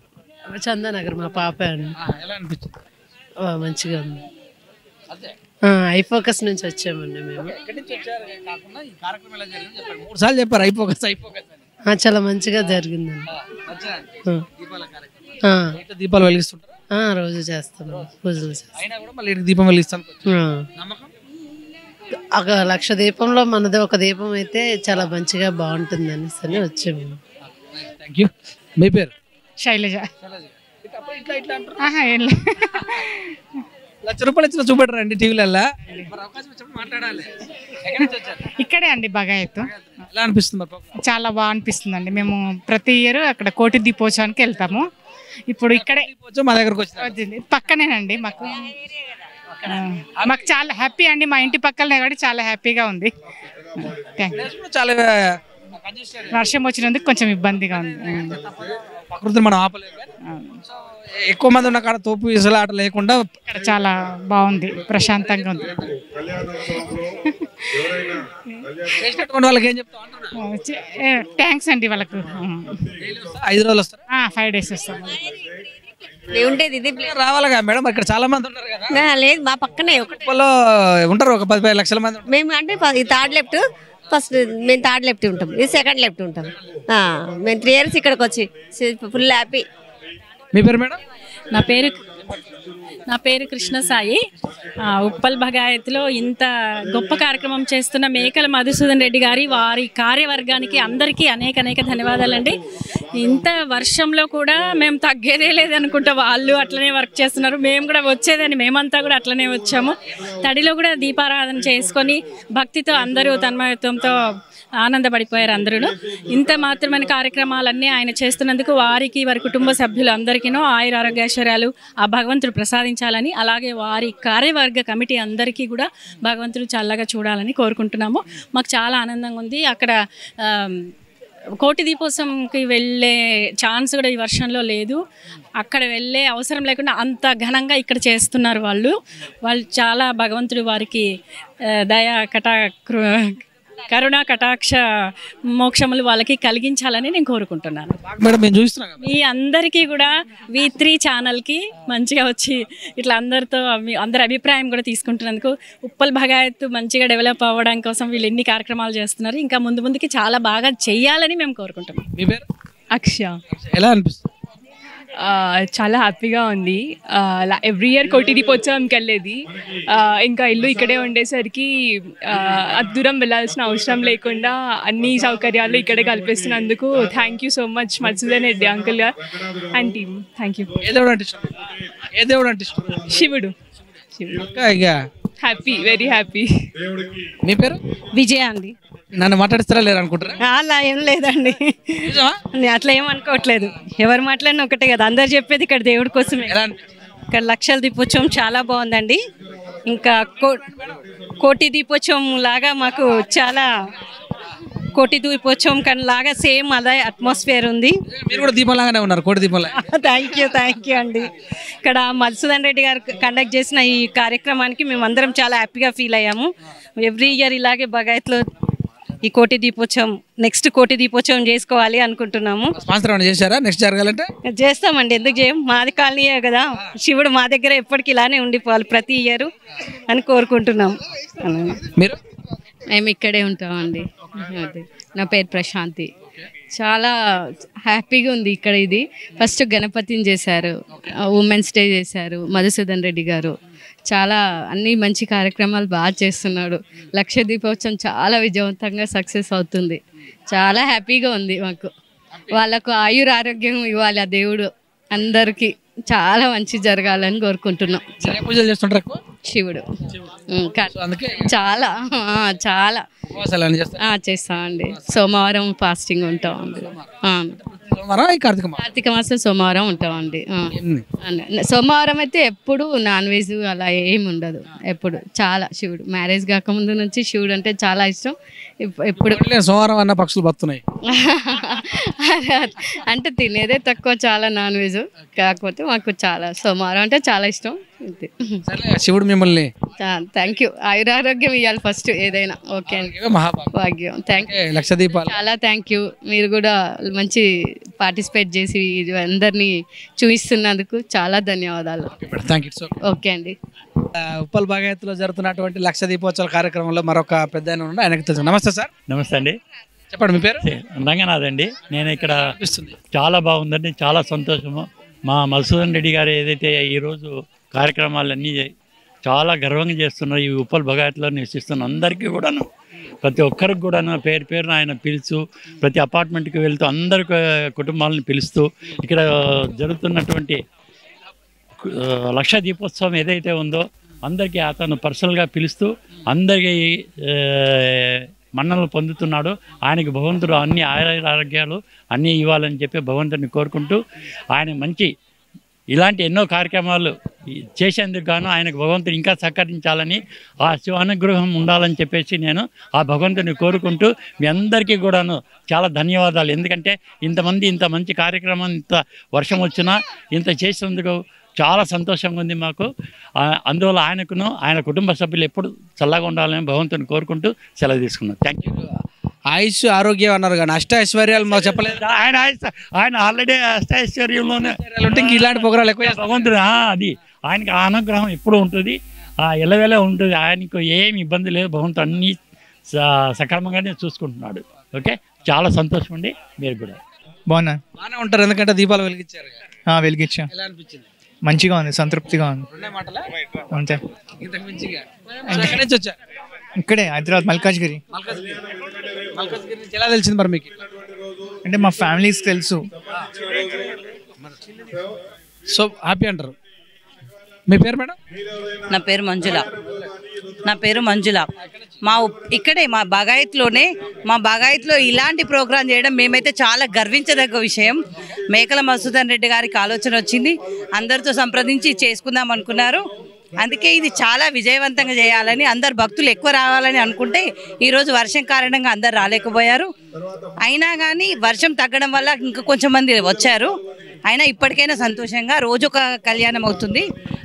చందానగర్. మా పాప అండి. ఎలా అనిపించింది? మంచిగా ఉంది. ఐ ఫోకస్ నుంచి వచ్చామండి మేము. మూడు సార్లు చెప్పారు ఐ ఫోకస్. చాలా మంచిగా జరిగిందండి. దీపాలు వెలిగిస్తుంటారు? రోజు చేస్తాము, పూజలు చేస్తాం. దీపం వెలిగిస్తాను. 1,00,000 దీపంలో మనది ఒక దీపం అయితే చాలా మంచిగా బాగుంటుంది అనేసి వచ్చాము. Thank you. మీ పేరు? శైలజ. ₹1,00,000 ఇచ్చిన చూపెట్టరండి టీవీలలో. ఇక్కడే అండి బాగాయత్. ఎలా అనిపిస్తుంది? చాలా బాగా అనిపిస్తుంది అండి. మేము ప్రతి ఇయర్ అక్కడ కోటి దీపోత్సవానికి వెళ్తాము. ఇప్పుడు ఇక్కడే మా దగ్గరకు వచ్చింది. పక్కనేనండి. మాకు చాలా హ్యాపీ అండి. మా ఇంటి పక్కనే కాబట్టి చాలా హ్యాపీగా ఉంది. చాలా వర్షం వచ్చినందుకు కొంచెం ఇబ్బందిగా ఉంది. ప్రకృతిని మనం ఆపలేము. ఎక్కువ మంది ఉన్న కాడ తోపు ఇసలాట లేకుండా చాలా బాగుంది, ప్రశాంతంగా ఉంది. వాళ్ళకి ఏం చెప్తాం? థ్యాంక్స్ అండి వాళ్ళకు. 5 రోజులు వస్తారు? 5 days వస్తాం. రావాలిగా మేడం, ఇక్కడ చాలా మంది ఉన్నారు కదా. లేదు, మా పక్కనే ఉంటారు ఒక 10-15 లక్షల మంది. మేము అంటే థర్డ్ లెఫ్ట్, ఫస్ట్ మేము థర్డ్ లెఫ్ట్ ఉంటాం, ఇది సెకండ్ లెఫ్ట్ ఉంటాం. మేము 3 years ఇక్కడికి వచ్చి ఫుల్ హ్యాపీ. మీ పేరు మేడం? నా పేరు కృష్ణసాయి. ఉప్పల్ భగాయత్లో ఇంత గొప్ప కార్యక్రమం చేస్తున్న మేకల మధుసూదన్ రెడ్డి గారి వారి కార్యవర్గానికి అందరికీ అనేక ధన్యవాదాలండి. ఇంత వర్షంలో కూడా మేము తగ్గేదే లేదనుకుంటా, వాళ్ళు అట్లనే వర్క్ చేస్తున్నారు, మేము కూడా వచ్చేదని మేమంతా కూడా అట్లనే వచ్చాము. తడిలో కూడా దీపారాధన చేసుకొని భక్తితో అందరూ తన్మయత్వంతో ఆనందపడిపోయారు అందరూ. ఇంత మాత్రమైన కార్యక్రమాలన్నీ ఆయన చేస్తున్నందుకు వారికి, వారి కుటుంబ సభ్యులు అందరికీనో ఆయుర ఆరోగ్యాశ్వర్యాలు ఆ భగవంతుడు ప్రసాదించాలని, అలాగే వారి కార్యవర్గ కమిటీ అందరికీ కూడా భగవంతుడు చల్లగా చూడాలని కోరుకుంటున్నాము. మాకు చాలా ఆనందంగా ఉంది. అక్కడ కోటి దీపోత్సవంకి వెళ్ళే ఛాన్స్ కూడా ఈ వర్షంలో లేదు. అక్కడ వెళ్ళే అవసరం లేకుండా అంత ఘనంగా ఇక్కడ చేస్తున్నారు వాళ్ళు చాలా భగవంతుడు వారికి దయా కరుణా కటాక్ష మోక్షములు వాళ్ళకి కలిగించాలని నేను కోరుకుంటున్నాను. మేడం మేము చూస్తున్నాం మీ అందరికీ కూడా V3 ఛానల్కి మంచిగా వచ్చి ఇట్లా అందరితో అందరి అభిప్రాయం కూడా తీసుకుంటున్నందుకు ఉప్పల్ భగాయత్ మంచిగా డెవలప్ అవ్వడం కోసం వీళ్ళు ఎన్ని కార్యక్రమాలు చేస్తున్నారు. ఇంకా ముందుకి చాలా బాగా చెయ్యాలని మేము కోరుకుంటున్నాం. మీ పేరు? అక్షయ. ఎలా అనిపిస్తుంది? చాలా హ్యాపీగా ఉంది. ఎవ్రీ ఇయర్ కోటి దీపోత్సవంకి వెళ్ళేది, ఇంకా ఇల్లు ఇక్కడే ఉండేసరికి దూరం వెళ్ళాల్సిన అవసరం లేకుండా అన్ని సౌకర్యాలు ఇక్కడే కల్పిస్తున్నందుకు thank you so much Madhusudan Reddy uncle గారు అండ్ టీమ్. Thank you. ఏ దేవుడు అంటే ఇష్టం? శివుడు. Happy, very happy. మీ పేరు? విజయ అండి. నన్ను మాట్లాడిస్తారా లేరు అనుకుంటారా? అలా ఏం లేదండి, అట్లా ఏం అనుకోవట్లేదు. ఎవరు మాట్లాడినా ఒకటే కదా, అందరు చెప్పేది ఇక్కడ దేవుడి కోసమే. ఇక్కడ లక్షల దీపోత్సవం చాలా బాగుందండి. ఇంకా కోటి దీపోత్సవం లాగా మాకు చాలా కోటి దీపోత్సవం కానీ లాగా సేమ్ అదే అట్మాస్ఫియర్ ఉంది. మీరు కూడా దీపంలాగానే ఉన్నారు, కోటి దీపంలా. థ్యాంక్ యూ అండి. ఇక్కడ మధుసూదన్ రెడ్డి గారు కండక్ట్ చేసిన ఈ కార్యక్రమానికి మేము అందరం చాలా హ్యాపీగా ఫీల్ అయ్యాము. ఎవ్రీ ఇయర్ ఇలాగే భగాయత్లో ఈ కోటి దీపోత్సవం నెక్స్ట్ కోటి దీపోత్సవం చేసుకోవాలి అనుకుంటున్నాము. స్పాన్సర్ చేశారా? నెక్స్ట్ జరగాలంటే చేస్తామండి, ఎందుకు చేయం, మాది కాలనీయే కదా, శివుడు మా దగ్గర ఎప్పటికీ ఇలానే ఉండిపోవాలి ప్రతి ఇయర్ అని కోరుకుంటున్నాం. మీరు? మేము ఇక్కడే ఉంటామండి. నా పేరు ప్రశాంతి. చాలా హ్యాపీగా ఉంది ఇక్కడ. ఇది ఫస్ట్ గణపతిని చేశారు, ఉమెన్స్ డే చేశారు మధుసూదన్ రెడ్డి గారు. చాలా అన్ని మంచి కార్యక్రమాలు బాగా చేస్తున్నాడు. లక్ష దీపోత్సవం చాలా విజయవంతంగా సక్సెస్ అవుతుంది. చాలా హ్యాపీగా ఉంది మాకు. వాళ్ళకు ఆయుర ఆరోగ్యం ఇవ్వాలి ఆ దేవుడు, అందరికీ చాలా మంచి జరగాలని కోరుకుంటున్నాం. పూజలు చేస్తుంటారు శివుడు చాలా చాలా చేస్తామండి. సోమవారం ఫాస్టింగ్ ఉంటామండి. కార్తీక మాసం సోమవారం ఉంటామండి. సోమవారం అయితే ఎప్పుడు నాన్ వెజ్ అలా ఏమి ఉండదు. ఎప్పుడు చాలా శివుడు, మ్యారేజ్ కాకముందు నుంచి శివుడు అంటే చాలా ఇష్టం. ఎప్పుడు సోమవారం అన్న పక్షులు బతున్నాయి అంటే తినేదే తక్కువ, చాలా నాన్ వెజ్. కాకపోతే మాకు చాలా సోమవారం అంటే చాలా ఇష్టం. శివుడు మిమ్మల్ని థ్యాంక్ యూ, ఆయురారోగ్యం ఇవ్వాలి ఫస్ట్ ఏదైనా. ఓకే అండి, మహాభాగ్యం. థ్యాంక్ యూ, లక్ష దీపాలు. చాలా థ్యాంక్ యూ. మీరు కూడా మంచి పార్టిసిపేట్ చేసి అందరినీ చూపిస్తున్నందుకు చాలా ధన్యవాదాలు. ఓకే అండి. ఉప్పల్ భగాయత్లో జరుగుతున్నటువంటి లక్ష దీపోత్సవాల కార్యక్రమంలో మరొక పెద్ద ఆయనకు తెలుసు. నమస్తే సార్. నమస్తే అండి. చెప్పండి మీ పేరు? రంగనాథ్ అండి. నేను ఇక్కడ చాలా బాగుందండి, చాలా సంతోషము. మా మధుసూదన్ రెడ్డి గారు ఏదైతే ఈరోజు కార్యక్రమాలన్నీ చాలా గర్వంగా చేస్తున్నారు. ఈ ఉప్పల్ భగాయత్లో నివసిస్తున్న అందరికీ కూడాను, ప్రతి ఒక్కరికి కూడాను పేరు పేరున ఆయన పిలుస్తూ, ప్రతి అపార్ట్మెంట్కి వెళ్తూ అందరి కుటుంబాలను పిలుస్తూ ఇక్కడ జరుగుతున్నటువంటి లక్ష దీపోత్సవం ఏదైతే ఉందో అందరికీ అతను పర్సనల్గా పిలుస్తూ అందరికీ మన్ననలు పొందుతున్నాడు. ఆయనకి భగవంతుడు అన్ని ఆరోగ్యాలు అన్నీ ఇవ్వాలని చెప్పి భగవంతుడిని కోరుకుంటూ, ఆయన మంచి ఇలాంటి ఎన్నో కార్యక్రమాలు చేసేందుకు గాను ఆయనకు భగవంతుడు ఇంకా సహకరించాలని, ఆ శివ అనుగ్రహం ఉండాలని చెప్పేసి నేను ఆ భగవంతుని కోరుకుంటూ మీ అందరికీ కూడాను చాలా ధన్యవాదాలు. ఎందుకంటే ఇంతమంది ఇంత మంచి కార్యక్రమం, ఇంత వర్షం వచ్చినా ఇంత చేసినందుకు చాలా సంతోషంగా ఉంది మాకు. అందువల్ల ఆయనకును ఆయన కుటుంబ సభ్యులు ఎప్పుడు చల్లగా ఉండాలని భగవంతుని కోరుకుంటూ సెలవు తీసుకున్నాను. Thank you. ఆయుష్ ఆరోగ్యం అన్నారు కానీ అష్ట ఐశ్వర్యాలు మాకు చెప్పలేదు. ఆయన ఆల్రెడీ అష్ట ఐశ్వర్యంలోనే ఇలాంటి ప్రోగ్రాలు ఎక్కువ భగవంతుడు అది ఆయనకి అనుగ్రహం ఎప్పుడు ఉంటుంది, ఎల్లవేళ ఉంటుంది. ఆయనకు ఏమి ఇబ్బంది లేదు, భగవంతుడు అన్నీ సక్రమంగానే చూసుకుంటున్నాడు. ఓకే, చాలా సంతోషం అండి. మీరు కూడా బాగానే ఉంటారు, ఎందుకంటే దీపాలు వెలిగించారు. వెలిగించా. మంచిగా ఉంది, సంతృప్తిగా ఉంది. అంతే. ఇక్కడే హైదరాబాద్ మల్కాజ్గిరి. ఎలా తెలిసింది మరి మీకు? అంటే మా ఫ్యామిలీస్ తెలుసు. సో హ్యాపీ అంటారు. మీ పేరు మేడం? నా పేరు మంజుల. ఇక్కడే మా బాగాయత్లో ఇలాంటి ప్రోగ్రాం చేయడం మేమైతే చాలా గర్వించదగ్గ విషయం. మేకల మధుసూదన్ రెడ్డి గారికి ఆలోచన వచ్చింది, అందరితో సంప్రదించి చేసుకుందాం అనుకున్నారు. అందుకే ఇది చాలా విజయవంతంగా చేయాలని అందరు భక్తులు ఎక్కువ రావాలని అనుకుంటే ఈరోజు వర్షం కారణంగా అందరు రాలేకపోయారు. అయినా కానీ వర్షం తగ్గడం వల్ల ఇంకా కొంచెం మంది వచ్చారు. అయినా ఇప్పటికైనా సంతోషంగా రోజు ఒక కళ్యాణం అవుతుంది.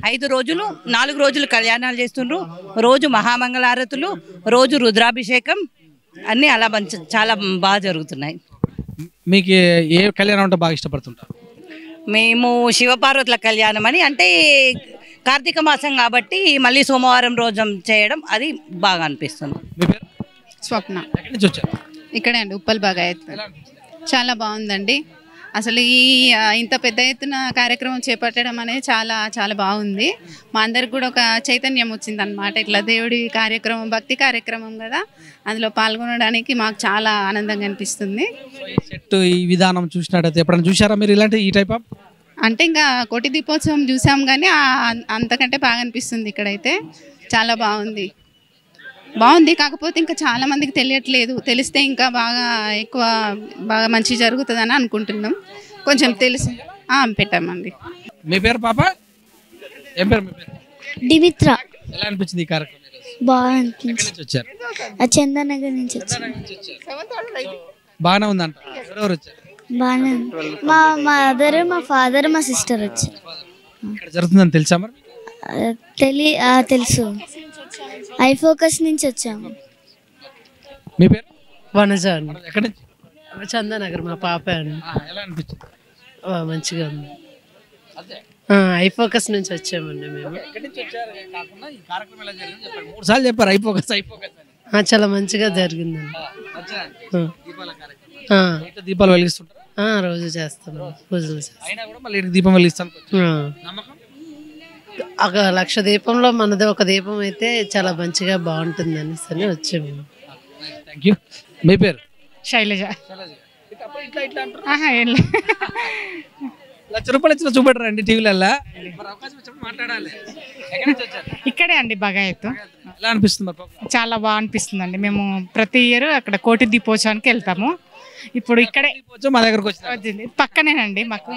5 రోజులు 4 రోజులు కళ్యాణాలు చేస్తుండ్రు. రోజు మహామంగళారతులు, రోజు రుద్రాభిషేకం అన్నీ అలా చాలా బాగా జరుగుతున్నాయి. మీకు ఏ కళ్యాణం అంటే బాగా ఇష్టపడుతుంటారు? మేము శివపార్వతుల కళ్యాణం అని, అంటే కార్తీక మాసం కాబట్టి మళ్ళీ సోమవారం రోజు చేయడం అది బాగా అనిపిస్తుంది. స్వప్న. ఎక్కడి నుంచి వచ్చారు? ఇక్కడే అండి, ఉప్పల్ బాగాయత్. చాలా బాగుందండి. అసలు ఇంత పెద్ద ఎత్తున కార్యక్రమం చేపట్టడం అనేది చాలా చాలా బాగుంది. మా అందరికి కూడా ఒక చైతన్యం వచ్చిందనమాట. ఇట్లా దేవుడి కార్యక్రమం, భక్తి కార్యక్రమం కదా, అందులో పాల్గొనడానికి మాకు చాలా ఆనందంగా అనిపిస్తుంది. సెట్ ఈ విధానం చూసినట్టయితే ఎప్పుడైనా చూసారా మీరు ఇలాంటి ఈ టైప్ ఆఫ్? అంటే ఇంకా కోటి దీపోత్సవం చూసాం కానీ అంతకంటే బాగా అనిపిస్తుంది. ఇక్కడైతే చాలా బాగుంది. కాకపోతే ఇంకా చాలా మందికి తెలియట్లేదు. తెలిస్తే ఇంకా బాగా మంచి జరుగుతుందని అనుకుంటున్నాం. కొంచెం తెలిసి పెట్టామండి. మీ పేరు పాప? ఏం పేరు మీ పేరు? డిమిత్ర. ఎలా అనిపించింది ఈ కార్యక్రమం? బాగా అనిపించింది. వచ్చారు? చందనగర్ నుంచి వచ్చారు. బాగానే ఉందంట. ఎవరెవరు వచ్చారు? బాగానే ఉంది. మా మదర్, మా ఫాదర్, మా సిస్టర్ వచ్చారు. ఇక్కడ జరుగుతుందని తెలుసా మరి? తెలుసు. ఐ ఫోకస్ నుంచి వచ్చాము. మీ పేరు? వనజ అండి. ఎక్కడి నుంచి? చందానగర్. మా పాప అండి. ఎలా అనిపించింది? మంచిగా ఉంది. ఐ ఫోకస్ నుంచి వచ్చామండి మేము. సార్లు చెప్పారు ఐ ఫోకస్ చాలా మంచిగా జరిగిందండి. దీపాలు వెలిగిస్తుంటారు? రోజు చేస్తున్నాం, పూజలు చేస్తాం. దీపం వెలిగిస్తాం. 1,00,000 దీపంలో మనది ఒక దీపం అయితే చాలా మంచిగా బాగుంటుంది అనేసి వచ్చాము. Thank you. మీ పేరు? శైలజ. ₹1,00,000 ఇచ్చిన చూపెట్టరండి టీవీలలో. ఇక్కడే అండి బాగాయత్. ఎలా అనిపిస్తుంది? చాలా బాగా అనిపిస్తుంది అండి. మేము ప్రతి ఇయర్ అక్కడ కోటి దీపోత్సవానికి వెళ్తాము. ఇప్పుడు ఇక్కడే మా దగ్గరకు వచ్చింది. పక్కనేనండి. మాకు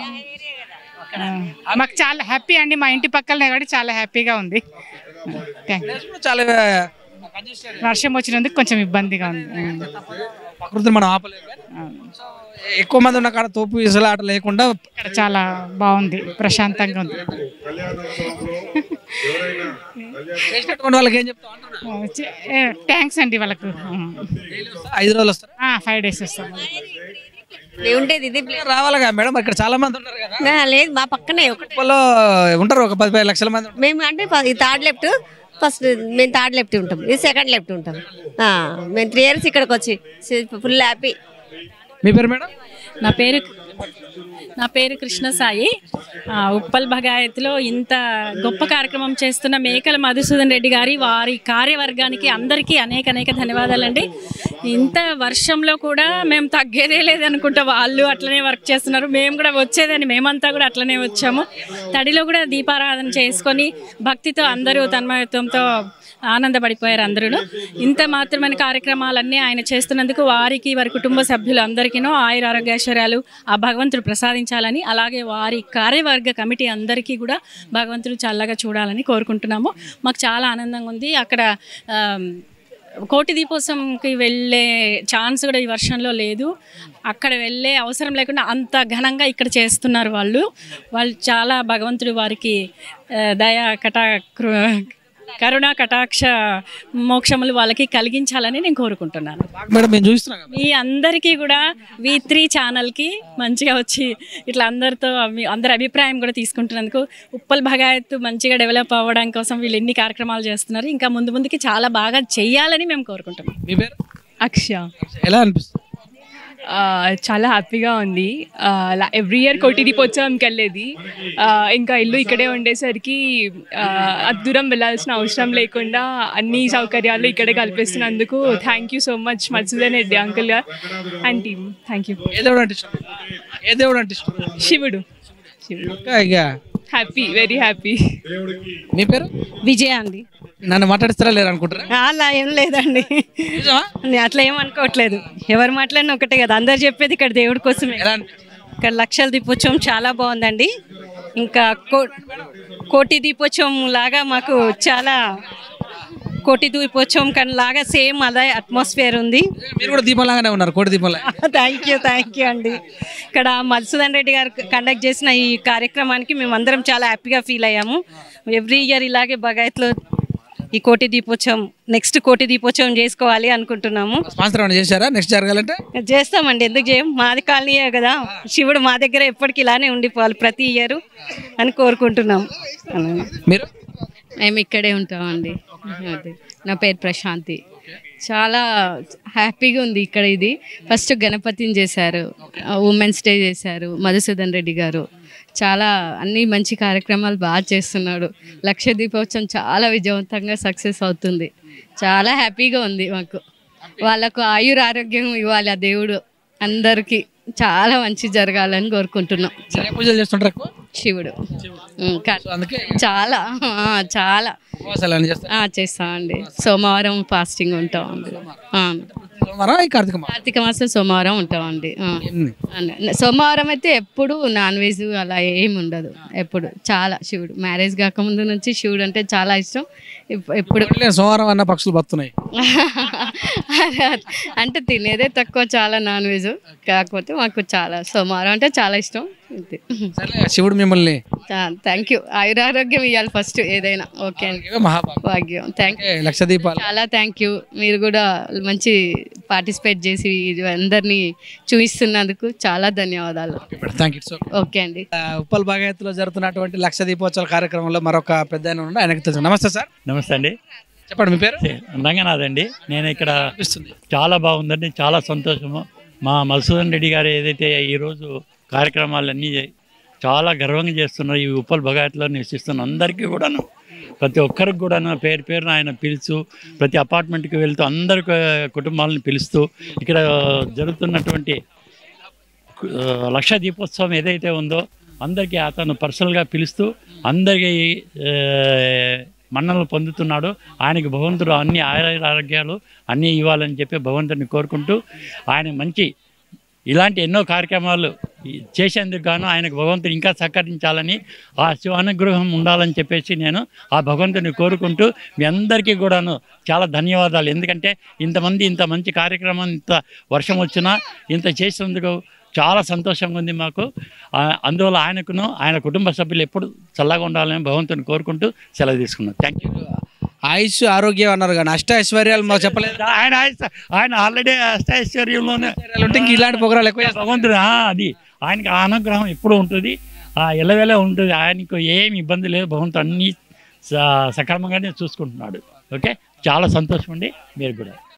చాలా హ్యాపీ అండి. మా ఇంటి పక్కనే కాబట్టి చాలా హ్యాపీగా ఉంది. చాలా వర్షం వచ్చినందుకు కొంచెం ఇబ్బందిగా ఉంది. ప్రకృతిని మనం ఆపలేదు. ఎక్కువ మంది ఉన్న కాడ తోపు ఇసలాట లేకుండా చాలా బాగుంది, ప్రశాంతంగా ఉంది. వాళ్ళకి ఏం చెప్తాం? థ్యాంక్స్ అండి వాళ్ళకు. 5 రోజులు వస్తారు? 5 days వస్తాం. రావాలిగా మేడం, ఇక్కడ చాలా మంది ఉన్నారు కదా. లేదు, మా పక్కనే ఉంటారు ఒక 10-15 లక్షల మంది. మేము అంటే థర్డ్ లెఫ్ట్, ఫస్ట్ మేము థర్డ్ లెఫ్ట్ ఉంటాం, ఇది సెకండ్ లెఫ్ట్ ఉంటాం. మేము 3 years ఇక్కడికి వచ్చి ఫుల్ హ్యాపీ. మీ పేరు మేడం? నా పేరు కృష్ణ సాయి. ఉప్పల్ భగాయత్లో ఇంత గొప్ప కార్యక్రమం చేస్తున్న మేకల మధుసూదన్ రెడ్డి గారి వారి కార్యవర్గానికి అందరికీ అనేక ధన్యవాదాలండి. ఇంత వర్షంలో కూడా మేము తగ్గేదే లేదనుకుంటా, వాళ్ళు అట్లనే వర్క్ చేస్తున్నారు, మేము కూడా వచ్చేదని మేమంతా కూడా అట్లనే వచ్చాము. తడిలో కూడా దీపారాధన చేసుకొని భక్తితో అందరూ తన్మయత్వంతో ఆనందపడిపోయారు అందరూ. ఇంత మాత్రమైన కార్యక్రమాలన్నీ ఆయన చేస్తున్నందుకు వారికి, వారి కుటుంబ సభ్యులు అందరికీనో ఆయుర ఆరోగ్యాశ్వర్యాలు ఆ భగవంతుడు ప్రసాదించాలని, అలాగే వారి కార్యవర్గ కమిటీ అందరికీ కూడా భగవంతుడు చల్లగా చూడాలని కోరుకుంటున్నాము. మాకు చాలా ఆనందంగా ఉంది. అక్కడ కోటి దీపోత్సవంకి వెళ్ళే ఛాన్స్ కూడా ఈ వర్షంలో లేదు. అక్కడ వెళ్ళే అవసరం లేకుండా అంత ఘనంగా ఇక్కడ చేస్తున్నారు వాళ్ళు. చాలా భగవంతుడు వారికి దయా కరుణా కటాక్ష మోక్షములు వాళ్ళకి కలిగించాలని నేను కోరుకుంటున్నాను. మీ అందరికీ కూడా V3 ఛానల్కి మంచిగా వచ్చి ఇట్లా అందరి అభిప్రాయం కూడా తీసుకుంటున్నందుకు, ఉప్పల్ భగాయత్ మంచిగా డెవలప్ అవ్వడం కోసం వీళ్ళు ఎన్ని కార్యక్రమాలు చేస్తున్నారు, ఇంకా ముందుకి చాలా బాగా చెయ్యాలని మేము కోరుకుంటున్నాం. అక్షయ. ఎలా అనిపిస్తుంది? చాలా హ్యాపీగా ఉంది. ఎవ్రీ ఇయర్ కోటి దీపోత్సవంకి వెళ్ళేది, ఇంకా ఇల్లు ఇక్కడే ఉండేసరికి దూరం వెళ్ళాల్సిన అవసరం లేకుండా అన్ని సౌకర్యాలు ఇక్కడే కల్పిస్తున్నందుకు thank you so much Madhusudan Reddy uncle గారు అండ్ టీమ్. Thank you. ఏ దేవుడు అంటే ఇష్టం? శివుడు. Happy, very happy. మీ పేరు? విజయ అండి. నన్ను మాట్లాడిస్తారా లేరు అనుకుంటారా? అలా ఏం లేదండి, అట్లా ఏం అనుకోవట్లేదు. ఎవరు మాట్లాడినా ఒకటే కదా, అందరు చెప్పేది ఇక్కడ దేవుడి కోసమే. ఇక్కడ 1,00,000 దీపోత్సవం చాలా బాగుందండి. ఇంకా కోటి దీపోత్సవం లాగా మాకు చాలా కోటి దీపోత్సవం కానీ లాగా సేమ్ అదే అట్మాస్ఫియర్ ఉంది. మీరు కూడా దీపంలాగానే ఉన్నారు, కోటి దీపంలా. థ్యాంక్ యూ అండి. ఇక్కడ మధుసూదన్ రెడ్డి గారు కండక్ట్ చేసిన ఈ కార్యక్రమానికి మేమందరం చాలా హ్యాపీగా ఫీల్ అయ్యాము. ఎవ్రీ ఇయర్ ఇలాగే బగాయత్లో ఈ కోటి దీపోత్సవం నెక్స్ట్ కోటి దీపోత్సవం చేసుకోవాలి అనుకుంటున్నాము. స్పాన్సర్ ఏమైనా చేశారా నెక్స్ట్ జరగాలంటే? చేస్తామండి, ఎందుకు చేయం, మాది కాలనీయే కదా, శివుడు మా దగ్గర ఎప్పటికీ ఇలానే ఉండిపోవాలి ప్రతి ఇయర్ అని కోరుకుంటున్నాం. మీరు? మేము ఇక్కడే ఉంటామండి. అదే నా పేరు ప్రశాంతి. చాలా హ్యాపీగా ఉంది ఇక్కడ. ఇది ఫస్ట్ గణపతిని చేశారు, ఉమెన్స్ డే చేశారు మధుసూదన్ రెడ్డి గారు. చాలా అన్ని మంచి కార్యక్రమాలు బాగా చేస్తున్నాడు. లక్ష దీపోత్సవం చాలా విజయవంతంగా సక్సెస్ అవుతుంది. చాలా హ్యాపీగా ఉంది మాకు. వాళ్ళకు ఆయుర ఆరోగ్యం ఇవ్వాలి ఆ దేవుడు, అందరికీ చాలా మంచి జరగాలని కోరుకుంటున్నాం. పూజలు చేస్తుంటారు శివుడు చాలా చాలా చేస్తామండి. సోమవారం ఫాస్టింగ్ ఉంటామండి. కార్తీక మాసం సోమవారం ఉంటామండి. సోమవారం అయితే ఎప్పుడు నాన్ వెజ్ అలా ఏమి ఉండదు. ఎప్పుడు చాలా శివుడు మ్యారేజ్ కాకముందు నుంచి శివుడు అంటే చాలా ఇష్టం. ఎప్పుడు సోమవారం అన్న పక్షులు బతున్నాయి అంటే తినేదే తక్కువ, చాలా నాన్ వెజ్. కాకపోతే మాకు చాలా సోమవారం అంటే చాలా ఇష్టం. శివుడు మిమ్మల్ని థ్యాంక్ యూ, ఆయురారోగ్యం ఇవ్వాలి ఫస్ట్ ఏదైనా. ఓకే అండి, భాగ్యం. థ్యాంక్ యూ, లక్ష దీపాలు. చాలా థ్యాంక్ యూ. మీరు కూడా మంచి పార్టిసిపేట్ చేసి అందరినీ చూపిస్తున్నందుకు చాలా ధన్యవాదాలు. ఓకే అండి. ఉప్పల్ భాగయత్లో జరుగుతున్నటువంటి లక్ష దీపోత్సవాల కార్యక్రమంలో మరొక పెద్ద ఆయనకు తెలుసు. నమస్తే సార్. నమస్తే అండి. చెప్పండి మీ పేరు? రంగనాథ్ అండి. నేను ఇక్కడ చాలా బాగుందండి, చాలా సంతోషము. మా మధుసూదన్ రెడ్డి గారు ఏదైతే ఈరోజు కార్యక్రమాలన్నీ చాలా గర్వంగా చేస్తున్నారు. ఈ ఉప్పల్ భగాయత్లో నివసిస్తున్న అందరికీ కూడాను, ప్రతి ఒక్కరికి కూడాను పేరు పేరున ఆయన పిలుస్తూ, ప్రతి అపార్ట్మెంట్కి వెళ్తూ అందరి కుటుంబాలను పిలుస్తూ ఇక్కడ జరుగుతున్నటువంటి లక్ష దీపోత్సవం ఏదైతే ఉందో అందరికీ అతను పర్సనల్గా పిలుస్తూ అందరికీ మన్ననలు పొందుతున్నాడు. ఆయనకి భగవంతుడు అన్ని ఆరోగ్యాలు అన్నీ ఇవ్వాలని చెప్పి భగవంతుడిని కోరుకుంటూ, ఆయన మంచి ఇలాంటి ఎన్నో కార్యక్రమాలు చేసేందుకు గాను ఆయనకు భగవంతుడు ఇంకా సహకరించాలని, ఆ శివానుగ్రహం ఉండాలని చెప్పేసి నేను ఆ భగవంతుని కోరుకుంటూ మీ అందరికీ కూడాను చాలా ధన్యవాదాలు. ఎందుకంటే ఇంతమంది ఇంత మంచి కార్యక్రమం, ఇంత వర్షం వచ్చినా ఇంత చేసినందుకు చాలా సంతోషంగా ఉంది మాకు. అందువల్ల ఆయనకును ఆయన కుటుంబ సభ్యులు ఎప్పుడు చల్లగా ఉండాలని భగవంతుని కోరుకుంటూ సెలవు తీసుకున్నాను. Thank you. ఆయుష్ ఆరోగ్యం అన్నారు కానీ అష్ట ఐశ్వర్యాలు మాకు చెప్పలేదు. ఆయన ఆల్రెడీ అష్ట ఐశ్వర్యంలోనే ఇలాంటి ప్రోగ్రాలు ఎక్కువ భగవంతుడు అది ఆయనకి అనుగ్రహం ఎప్పుడు ఉంటుంది, ఎల్లవేళ ఉంటుంది. ఆయనకు ఏమి ఇబ్బంది లేదు, భగవంతుడు అన్నీ సక్రమంగానే చూసుకుంటున్నాడు. ఓకే, చాలా సంతోషం అండి. మీరు కూడా